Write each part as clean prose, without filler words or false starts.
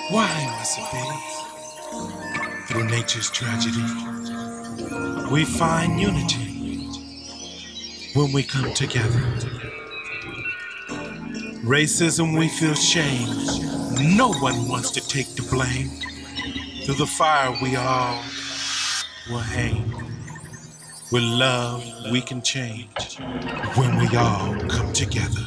Why must it be? Through nature's tragedy, we find unity when we come together. Racism, we feel shame. No one wants to take the blame. Through the fire, we all will hang. With love, we can change when we all come together.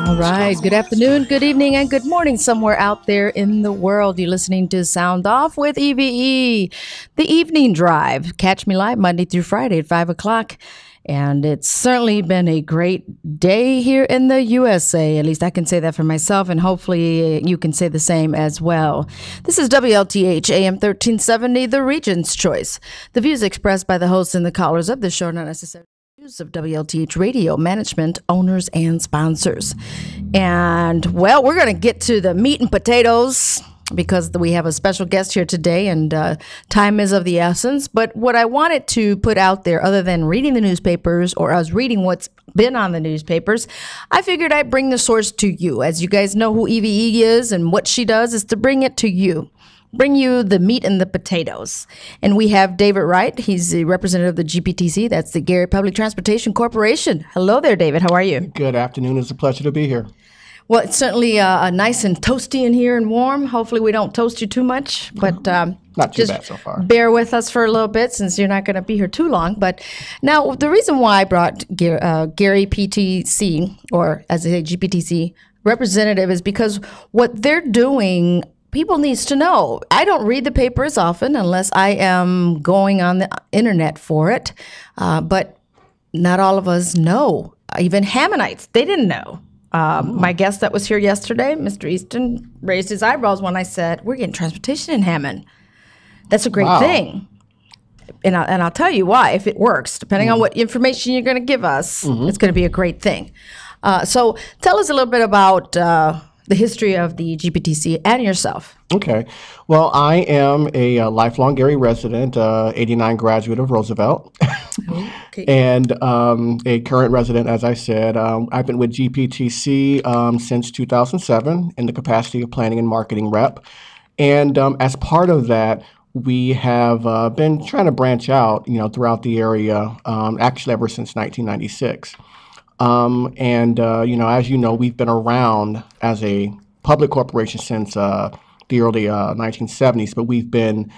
All right. Good afternoon, good evening, and good morning somewhere out there in the world. You're listening to Sound Off with E.V.E, the evening drive. Catch me live Monday through Friday at 5 o'clock. And it's certainly been a great day here in the USA. At least I can say that for myself, and hopefully you can say the same as well. This is WLTH AM 1370, the Region's Choice. The views expressed by the hosts and the callers of this show are not necessarily of WLTH radio management, owners, and sponsors. And, well, we're going to get to the meat and potatoes because we have a special guest here today, and time is of the essence. But what I wanted to put out there, other than reading the newspapers or us reading what's been on the newspapers, I figured I'd bring the source to you. As you guys know who E.V.E is and what she does is to bring it to you. Bring you the meat and the potatoes. And we have David Wright. He's the representative of the GPTC. That's the Gary Public Transportation Corporation. Hello there, David. How are you? Good afternoon. It's a pleasure to be here. Well, it's certainly nice and toasty in here and warm. Hopefully we don't toast you too much, but not too bad so far. Bear with us for a little bit since you're not going to be here too long. But now the reason why I brought Gary PTC, or as they say GPTC representative, is because what they're doing, people needs to know. I don't read the paper as often unless I am going on the internet for it. But not all of us know. Even Hammonites, they didn't know. My guest that was here yesterday, Mr. Easton, raised his eyebrows when I said, we're getting transportation in Hammond. That's a great thing. And I'll tell you why, if it works. Depending on what information you're going to give us, it's going to be a great thing. So tell us a little bit about the history of the GPTC and yourself. Okay. Well, I am a lifelong Gary resident, 89 graduate of Roosevelt, okay. And a current resident, as I said. I've been with GPTC since 2007 in the capacity of planning and marketing rep. And as part of that, we have been trying to branch out, throughout the area, actually ever since 1996. As you know, we've been around as a public corporation since the early 1970s, but we've been,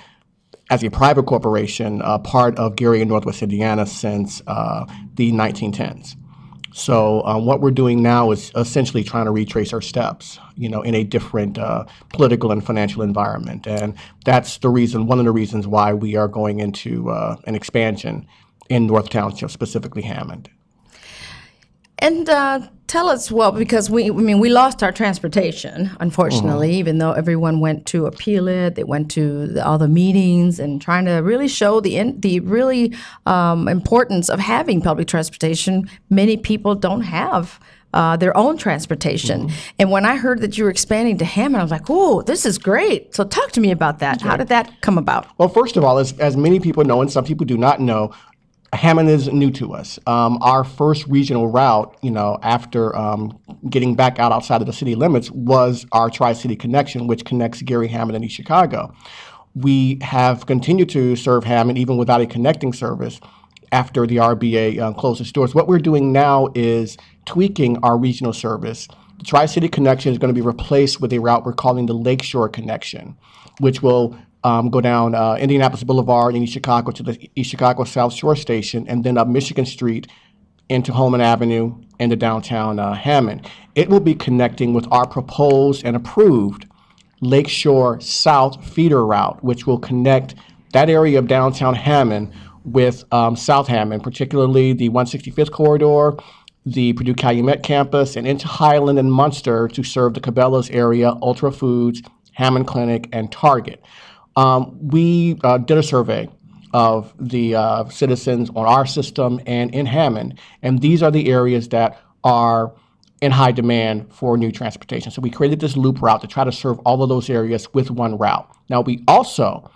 as a private corporation, part of Gary and Northwest Indiana since the 1910s. So what we're doing now is essentially trying to retrace our steps, in a different political and financial environment. And that's one of the reasons why we are going into an expansion in North Township, specifically Hammond. And tell us, well, because we lost our transportation, unfortunately, even though everyone went to appeal it. They went to all the meetings and trying to really show the really importance of having public transportation. Many people don't have their own transportation. And when I heard that you were expanding to Hammond, I was like, oh, this is great. So talk to me about that. Okay. How did that come about? Well, first of all, as many people know, and some people do not know, Hammond is new to us. Our first regional route, after getting back outside of the city limits, was our Tri-City Connection, which connects Gary, Hammond, and East Chicago. We have continued to serve Hammond even without a connecting service after the RBA closed its doors. What we're doing now is tweaking our regional service The Tri-City Connection is going to be replaced with a route we're calling the Lakeshore Connection, which will go down Indianapolis Boulevard in East Chicago to the East Chicago South Shore Station, and then up Michigan Street into Holman Avenue into downtown Hammond. It will be connecting with our proposed and approved Lakeshore South feeder route, which will connect that area of downtown Hammond with South Hammond, particularly the 165th corridor, the Purdue Calumet campus, and into Highland and Munster to serve the Cabela's area, Ultra Foods, Hammond Clinic, and Target. We did a survey of the citizens on our system and in Hammond, and these are the areas that are in high demand for new transportation. So we created this loop route to try to serve all of those areas with one route. Now, we also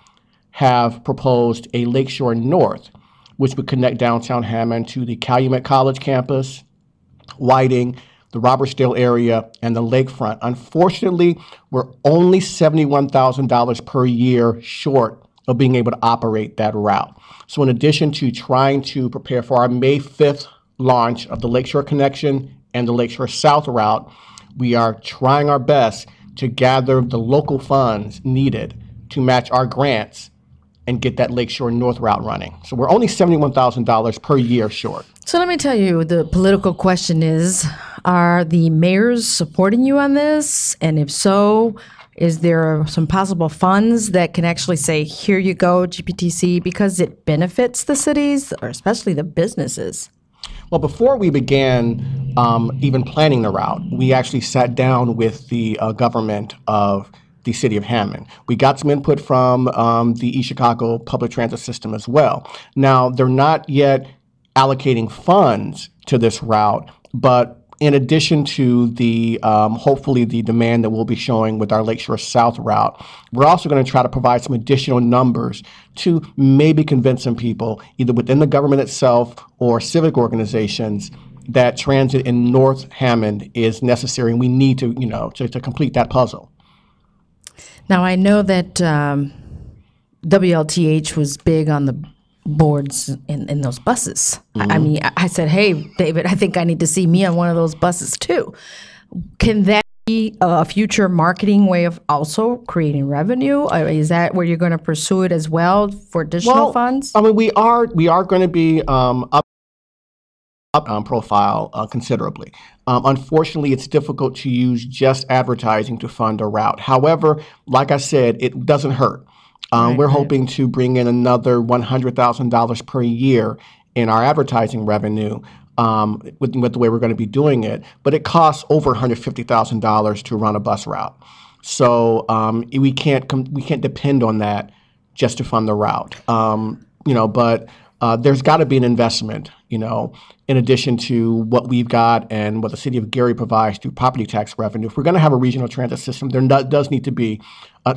have proposed a Lakeshore North, which would connect downtown Hammond to the Calumet College campus, Whiting, the Robertsdale area, and the lakefront. Unfortunately, we're only $71,000 per year short of being able to operate that route. So in addition to trying to prepare for our May 5th launch of the Lakeshore Connection and the Lakeshore South route, we are trying our best to gather the local funds needed to match our grants and get that Lakeshore North route running. So we're only $71,000 per year short. So let me tell you, the political question is, are the mayors supporting you on this? And if so, is there some possible funds that can actually say, here you go, GPTC, because it benefits the cities, or especially the businesses? Well, before we began even planning the route, we actually sat down with the government of the city of Hammond. We got some input from the East Chicago public transit system as well. Now, they're not yet allocating funds to this route, but in addition to the hopefully the demand that we'll be showing with our Lakeshore South route, we're also going to try to provide some additional numbers to maybe convince some people, either within the government itself or civic organizations, that transit in North Hammond is necessary, and we need to, to complete that puzzle. Now, I know that WLTH was big on the boards in those buses. Mm-hmm. I mean, I said, hey, David, I think I need to see me on one of those buses too. Can that be a future marketing way of also creating revenue? Is that where you're going to pursue it as well for additional funds? I mean, we are going to be up profile considerably. Unfortunately, it's difficult to use just advertising to fund a route. However, like I said, it doesn't hurt. We're hoping to bring in another $100,000 per year in our advertising revenue with the way we're going to be doing it. But it costs over $150,000 to run a bus route. So we can't depend on that just to fund the route. But there's got to be an investment, in addition to what we've got and what the city of Gary provides through property tax revenue. If we're going to have a regional transit system, there does need to be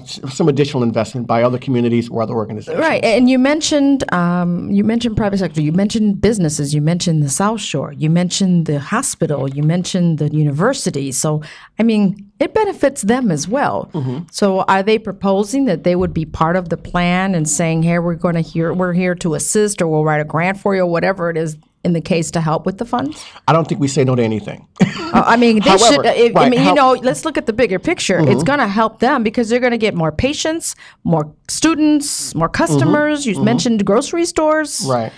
some additional investment by other communities or other organizations. Right, and you mentioned private sector, you mentioned businesses, you mentioned the South Shore, you mentioned the hospital, you mentioned the university. So, I mean, it benefits them as well. Mm-hmm. So, are they proposing that they would be part of the plan and saying, "Hey, we're here to assist, or we'll write a grant for you, or whatever it is in the case to help with the funds"? I don't think we say no to anything. I mean, they should. Let's look at the bigger picture. Mm-hmm. It's going to help them because they're going to get more patients, more students, more customers. Mm-hmm. You mentioned grocery stores. Right.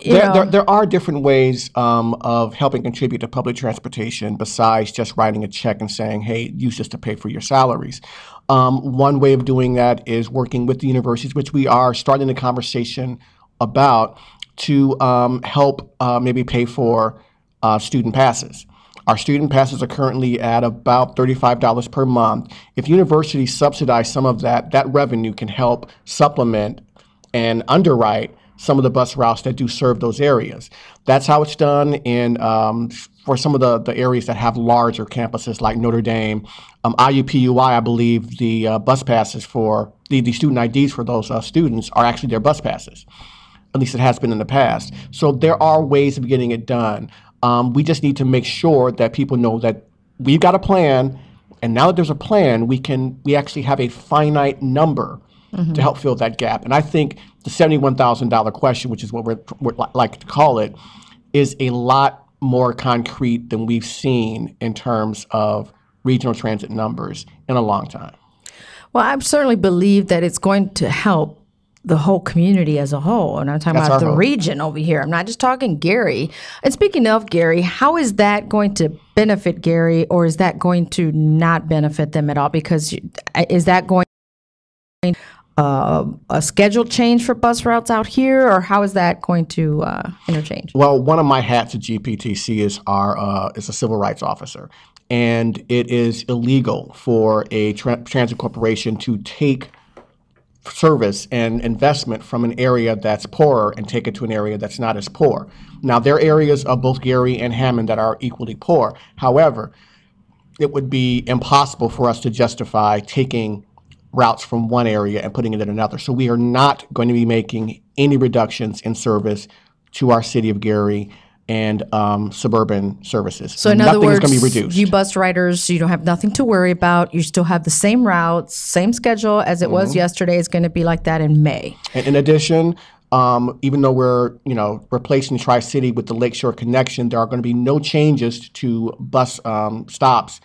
There are different ways of helping contribute to public transportation besides just writing a check and saying, hey, use this to pay for your salaries. One way of doing that is working with the universities, which we are starting a conversation about, to help maybe pay for student passes. Our student passes are currently at about $35 per month. If universities subsidize some of that, that revenue can help supplement and underwrite some of the bus routes that do serve those areas. That's how it's done for some of the areas that have larger campuses like Notre Dame. IUPUI, I believe the bus passes for the student IDs for those students are actually their bus passes. At least it has been in the past. So there are ways of getting it done. We just need to make sure that people know that we've got a plan, and now that there's a plan, we actually have a finite number mm-hmm. to help fill that gap. And I think the $71,000 question, which is what we're like to call it, is a lot more concrete than we've seen in terms of regional transit numbers in a long time. Well, I certainly believe that it's going to help the whole community as a whole. And I'm talking That's about our the hope. region over here. I'm not just talking Gary. And speaking of Gary, how is that going to benefit Gary, or is that going to not benefit them at all? Because is that going a schedule change for bus routes out here, or how is that going to interchange? Well, one of my hats at GPTC is a civil rights officer, and it is illegal for a transit corporation to take service and investment from an area that's poorer and take it to an area that's not as poor. Now, there are areas of both Gary and Hammond that are equally poor. However, it would be impossible for us to justify taking routes from one area and putting it in another. So we are not going to be making any reductions in service to our city of Gary and suburban services. So in other Nothing is words, going to be reduced. you bus riders, you don't have nothing to worry about. You still have the same routes, same schedule as it was yesterday. It's going to be like that in May. And in addition, even though we're replacing Tri-City with the Lakeshore connection, there are going to be no changes to bus stops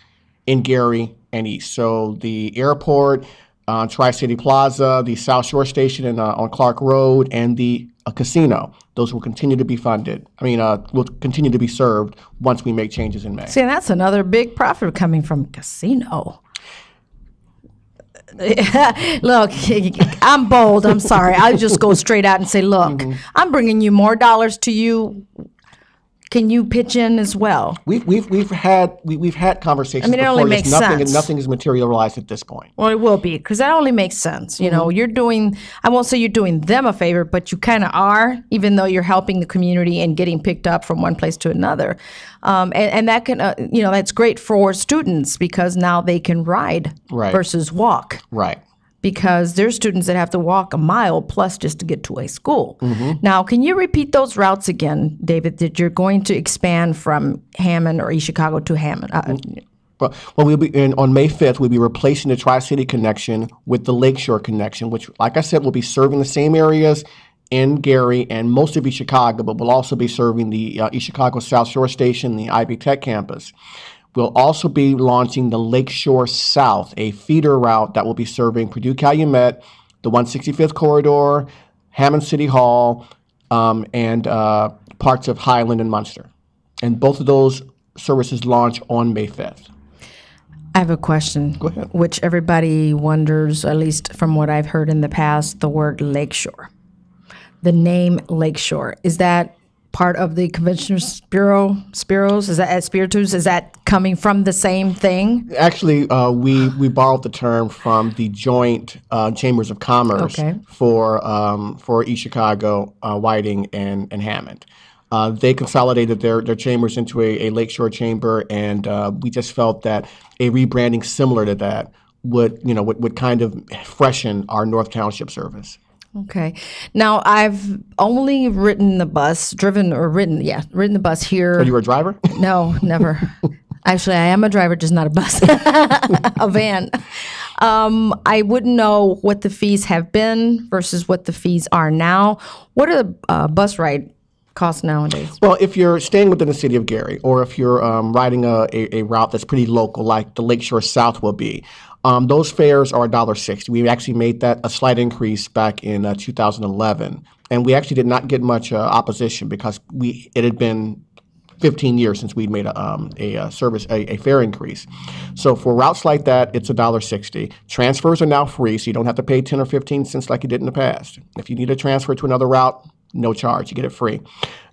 in Gary and East. So the airport, Tri-City Plaza, the South Shore Station on Clark Road, and the casino, those will continue to be funded. Will continue to be served once we make changes in May. See, and that's another big profit coming from casino. Look, I'm bold. I'm sorry. I'll just go straight out and say, look, I'm bringing you more dollars to you. Can you pitch in as well? We've had conversations. It only before. makes nothing, sense. Nothing is materialized at this point. Well, it will be, because that only makes sense. You know, you're doing, I won't say you're doing them a favor, but you kind of are, even though you're helping the community and getting picked up from one place to another. And that can, that's great for students, because now they can ride versus walk. Right. Because there's students that have to walk a mile plus just to get to a school. Now, can you repeat those routes again, David, that you're going to expand from Hammond or East Chicago to Hammond? Well, we'll be on May 5th. We'll be replacing the Tri-City connection with the Lakeshore connection, which, like I said, will be serving the same areas in Gary and most of East Chicago, but will also be serving the East Chicago South Shore Station, the Ivy Tech campus. We'll also be launching the Lakeshore South, a feeder route that will be serving Purdue-Calumet, the 165th Corridor, Hammond City Hall, and parts of Highland and Munster. And both of those services launch on May 5th. I have a question. Go ahead. Which everybody wonders, at least from what I've heard in the past, the word Lakeshore. The name Lakeshore, is that part of the Conventions Bureau, Spiros? Is that at Spiritus? Is that coming from the same thing? Actually, we borrowed the term from the joint Chambers of Commerce for East Chicago, Whiting, and Hammond. They consolidated their chambers into a Lakeshore chamber, and we just felt that a rebranding similar to that would kind of freshen our North Township service. Okay. Now, I've only driven the bus here. Are you a driver? No, never. Actually, I am a driver, just not a bus, a van. I wouldn't know what the fees have been versus what the fees are now. What are the bus ride costs nowadays? Well, if you're staying within the city of Gary, or if you're riding a route that's pretty local, like the Lakeshore South will be, those fares are $1.60. We actually made that a slight increase back in 2011, and we actually did not get much opposition because it had been 15 years since we'd made a fare increase. So for routes like that, it's $1.60. Transfers are now free, so you don't have to pay 10 or 15 cents like you did in the past. If you need a transfer to another route, no charge. You get it free.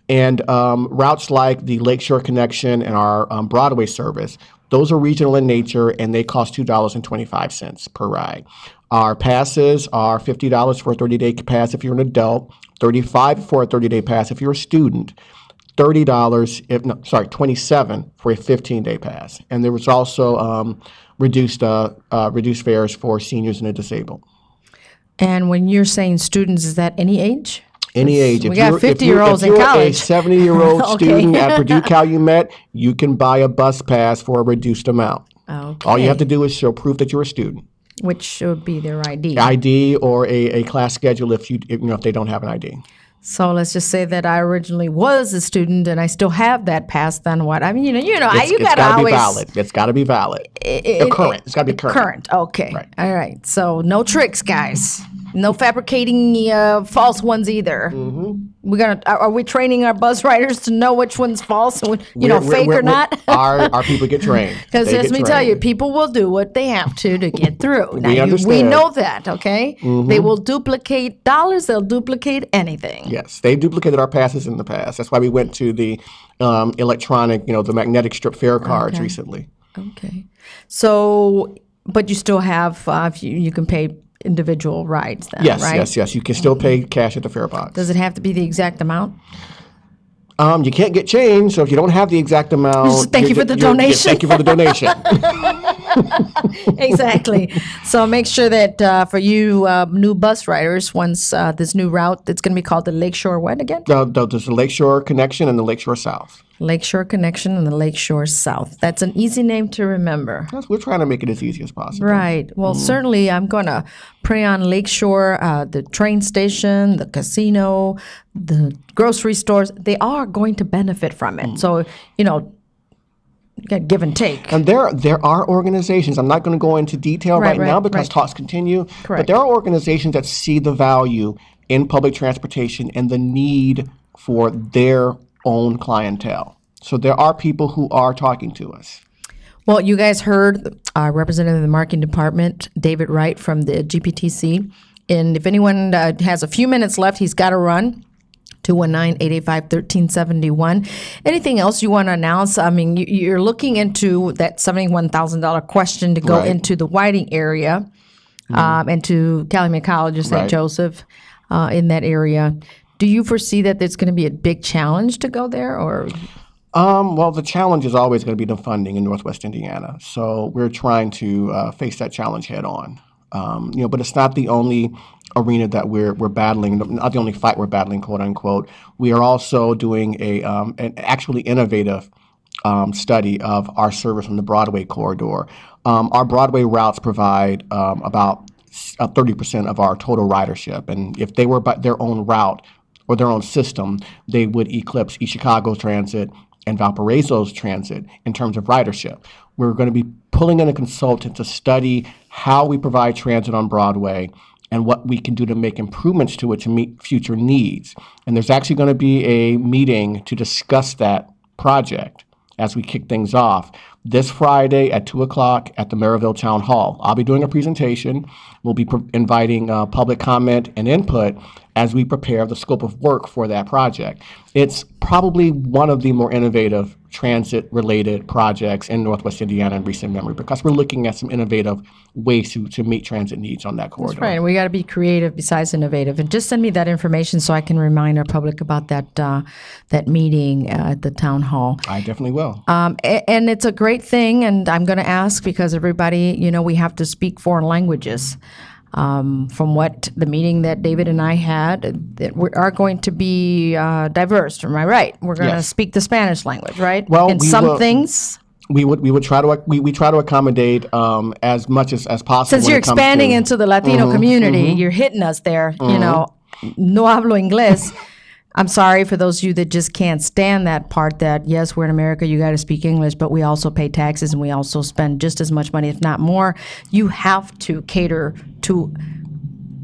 And routes like the Lakeshore Connection and our Broadway service, those are regional in nature, and they cost $2.25 per ride. Our passes are $50 for a 30-day pass if you're an adult, $35 for a 30-day pass if you're a student, $27 for a 15-day pass. And there was also reduced fares for seniors and the disabled. And when you're saying students, is that any age? Any age. We got 50-year-olds in college. If you're a 70-year-old student at Purdue-Calumet, you can buy a bus pass for a reduced amount. Okay. All you have to do is show proof that you're a student. Which would be their ID. ID or a class schedule if they don't have an ID. So let's just say that I originally was a student and I still have that pass. Then what? I mean, you got to always be valid. It's got to be valid. Current. It's got to be current. Current. Okay. Right. All right. So no tricks, guys. No fabricating false ones either. Are we training our bus riders to know which one's false and fake or not? Our people get trained. Because let me tell you, people will do what they have to get through. We understand. We know that. Okay, they will duplicate dollars. They'll duplicate anything. Yes, they duplicated our passes in the past. That's why we went to the electronic, the magnetic strip fare cards recently. Okay, so but you still have you can pay individual rides then, right? Yes. You can still pay cash at the fare box. Does it have to be the exact amount? You can't get change, so if you don't have the exact amount, thank you for the donation. Thank you for the donation. Exactly. So make sure that for you new bus riders, once this new route, it's going to be called the Lakeshore what again? There's the Lakeshore Connection and the Lakeshore South. Lakeshore Connection and the Lakeshore South. That's an easy name to remember. Yes, we're trying to make it as easy as possible. Right. Well, certainly I'm going to pray on Lakeshore, the train station, the casino, the grocery stores. They are going to benefit from it. So, you got give and take. And there are organizations, I'm not going to go into detail right now because talks continue, but there are organizations that see the value in public transportation and the need for their own clientele. So there are people who are talking to us. Well, you guys heard Representative of the Marketing Department, David Wright from the GPTC. And if anyone has a few minutes left, he's got to run. 219-885-1371. Anything else you want to announce? I mean, you're looking into that $71,000 question to go into the Whiting area and to Calumet College of St. Joseph in that area. Do you foresee that there's going to be a big challenge to go there, or? Well, the challenge is always going to be the funding in Northwest Indiana. So we're trying to face that challenge head on. But it's not the only arena that we're battling, not the only fight we're battling, quote unquote. We are also doing an actually innovative study of our service on the Broadway corridor. Our Broadway routes provide about 30% of our total ridership, and if they were by their own route or their own system, they would eclipse East Chicago Transit and Valparaiso's transit in terms of ridership. We're going to be pulling in a consultant to study how we provide transit on Broadway and what we can do to make improvements to it to meet future needs. And there's actually going to be a meeting to discuss that project as we kick things off this Friday at 2 o'clock at the Maryville Town Hall. I'll be doing a presentation. We'll be inviting public comment and input as we prepare the scope of work for that project. It's probably one of the more innovative transit-related projects in Northwest Indiana in recent memory because we're looking at some innovative ways to meet transit needs on that corridor. That's right. We got to be creative besides innovative. And just send me that information so I can remind our public about that meeting at the town hall. I definitely will. And it's a great thing. And I'm going to ask because everybody, we have to speak foreign languages. From what the meeting that David and I had, that we are going to be diverse. Am I right? We're going to speak the Spanish language, right? Well, in some things. We would try to accommodate as much as possible. Since you're expanding into the Latino community, you're hitting us there. No hablo inglés. I'm sorry for those of you that just can't stand that part that, yes, we're in America, you got to speak English, but we also pay taxes and we also spend just as much money, if not more. You have to cater to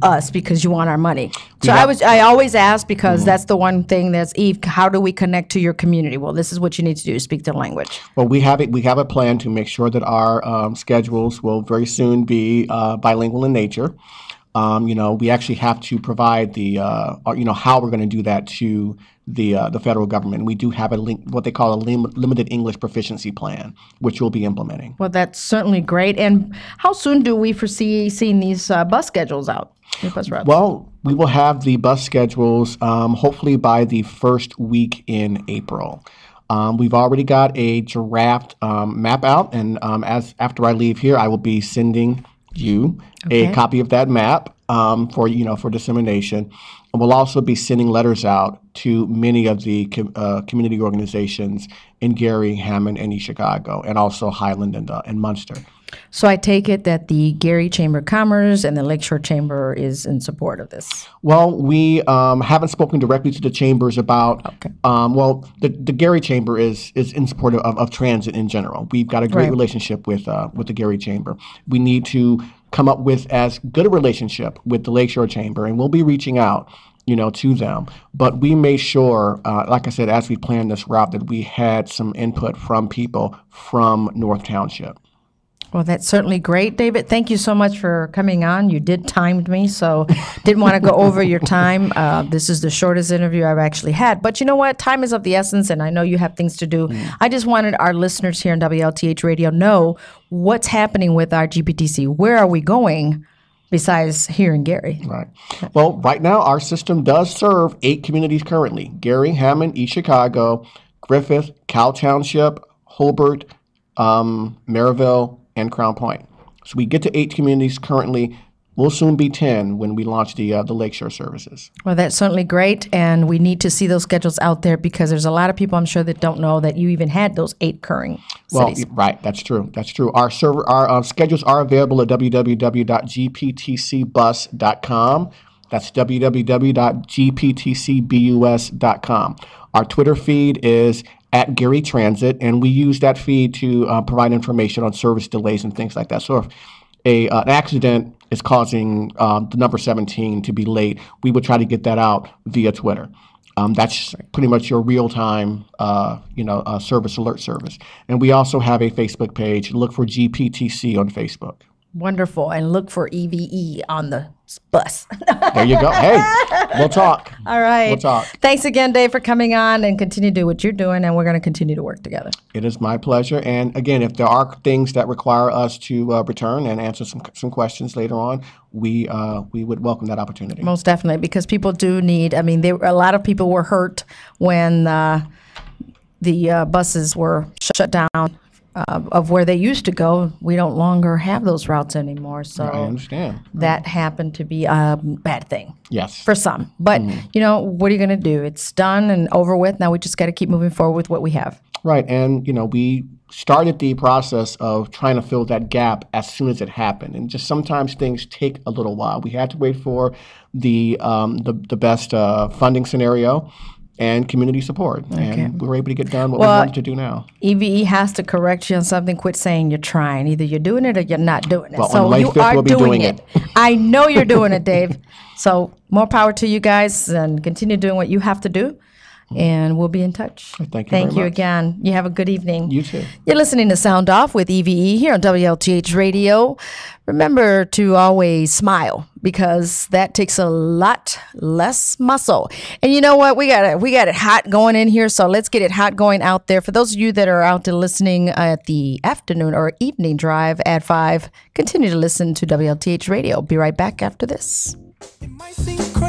us because you want our money. So I always ask because that's the one thing that's, Eve, how do we connect to your community? Well, this is what you need to do, speak the language. Well, we have a plan to make sure that our schedules will very soon be bilingual in nature. We actually have to provide how we're going to do that to the federal government. We do have what they call a limited English proficiency plan, which we'll be implementing. Well, that's certainly great. And how soon do we foresee seeing these bus schedules out? Bus routes? Well, we will have the bus schedules hopefully by the first week in April. We've already got a draft map out, and after I leave here, I will be sending you a copy of that map for dissemination. And we'll also be sending letters out to many of the community organizations in Gary, Hammond, and East Chicago, and also Highland and Munster. So I take it that the Gary Chamber of Commerce and the Lakeshore Chamber is in support of this. Well, we haven't spoken directly to the chambers about. Okay. The Gary Chamber is in support of transit in general. We've got a great relationship with the Gary Chamber. We need to come up with as good a relationship with the Lakeshore Chamber, and we'll be reaching out, to them. But we made sure, like I said, as we planned this route, that we had some input from people from North Township. Well, that's certainly great, David. Thank you so much for coming on. You did time me, so didn't want to go over your time. This is the shortest interview I've actually had. But you know what? Time is of the essence, and I know you have things to do. I just wanted our listeners here on WLTH Radio know what's happening with our GPTC. Where are we going besides here in Gary? Right. Well, right now, our system does serve 8 communities currently: Gary, Hammond, East Chicago, Griffith, Cal Township, Hobart, Maryville, and Crown Point. So we get to 8 communities currently. We'll soon be 10 when we launch the Lakeshore services. Well, that's certainly great, and we need to see those schedules out there because there's a lot of people, I'm sure, that don't know that you even had those 8 current cities. Well, right, that's true. That's true. Our schedules are available at www.gptcbus.com. That's www.gptcbus.com. Our Twitter feed is at Gary Transit, and we use that feed to provide information on service delays and things like that. So if an accident is causing the number 17 to be late, we would try to get that out via Twitter. That's pretty much your real-time, service alert service. And we also have a Facebook page. Look for GPTC on Facebook. Wonderful. And look for E.V.E. on the bus. There you go. Hey, we'll talk. All right. We'll talk. Thanks again, Dave, for coming on, and continue to do what you're doing, and we're going to continue to work together. It is my pleasure. And again, if there are things that require us to return and answer some questions later on, we would welcome that opportunity. Most definitely, because people do need, a lot of people were hurt when the buses were shut down. Of where they used to go, we don't longer have those routes anymore. So I understand. That happened to be a bad thing. Yes. For some. But, what are you going to do? It's done and over with. Now we just got to keep moving forward with what we have. Right. And, we started the process of trying to fill that gap as soon as it happened. And just sometimes things take a little while. We had to wait for the best funding scenario and community support. Okay. And we were able to get done what we wanted to do now. E.V.E. has to correct you on something. Quit saying you're trying. Either you're doing it or you're not doing it. Well, so on May 5th, you are we'll be doing it. I know you're doing it, Dave. So more power to you guys, and continue doing what you have to do. And we'll be in touch. Thank you again. You have a good evening. You too. You're listening to Sound Off with E.V.E. here on WLTH Radio. Remember to always smile, because that takes a lot less muscle. And you know what? We got it hot going in here, so let's get it hot going out there. For those of you that are out there listening at the afternoon or evening drive at 5, continue to listen to WLTH Radio. Be right back after this. It might seem crazy.